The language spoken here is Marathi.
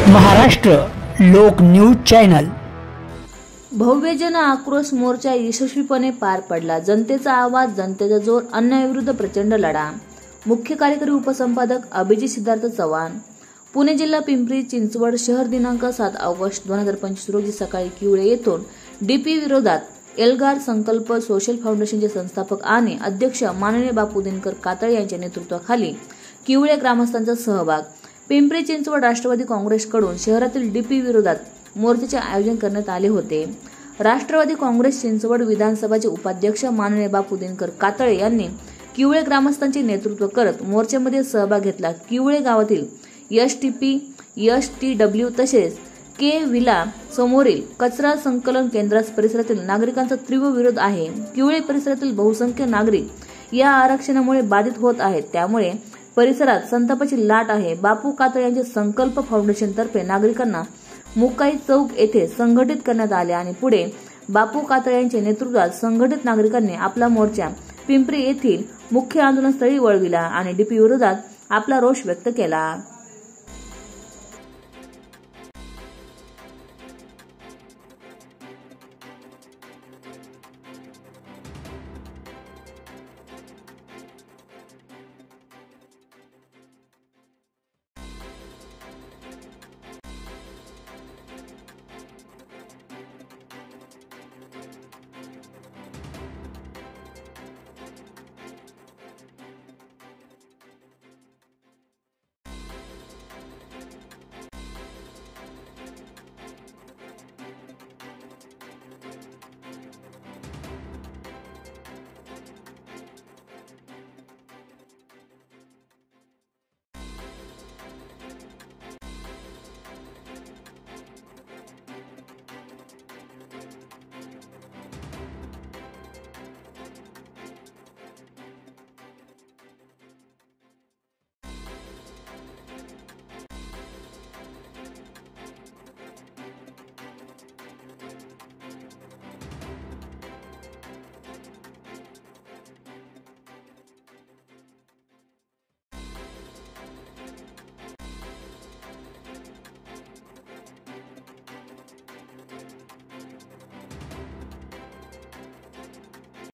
महाराष्ट्र लोक न्यूज चॅनल। भव्य जन आक्रोश मोर्चा यशस्वीपणे पार पडला। जनतेचा आवाज, जनतेचा जोर, अन्यायाविरुद्ध प्रचंड लढा। मुख्य कार्यकारी उपसंपादक अभिजित सिद्धार्थ चव्हाण, पुणे जिल्हा पिंपरी चिंचवड शहर दिनांक 7 ऑगस्ट 2025 रोजी सकाळी किवळे येथून डीपी विरोधात एल्गार संकल्प सोशल फाउंडेशनचे संस्थापक आणि अध्यक्ष माननीय बापू दिनकर कातळे यांच्या नेतृत्वाखाली किवळे ग्रामस्थांचा सहभाग। पिंपरी चिंचवड राष्ट्रवादी काँग्रेसकडून शहरातील डीपी विरोधात मोर्चाचे आयोजन करण्यात आले होते। राष्ट्रवादी काँग्रेस चिंचवड विधानसभाचे उपाध्यक्ष माननीय बापू दिनकर कातळे यांनी किवळे ग्रामस्थांचे नेतृत्व करत मोर्चामध्ये सहभाग घेतला। किवळे गावातील एसटीपी, एसटीडब्ल्यू तसेच के विला समोरील कचरा संकलन केंद्रास परिसरातील नागरिकांचा तीव्र विरोध आहे। किवळे परिसरातील बहुसंख्य नागरिक या आरक्षणामुळे बाधित होत आहेत, त्यामुळे परिसरात संतापाची लाट आहे। बापू कातळे यांचे संकल्प फाउंडेशन तर्फे नागरिकांना मुक्काई चौक येथे संघटित करण्यात आले आणि पुढे बापू कातळे यांच्या नेतृत्वात संघटित नागरिकांनी आपला मोर्चा पिंपरी येथील मुख्य आंदोलनस्थळी वळविला आणि डीपी विरोधात आपला रोष व्यक्त केला।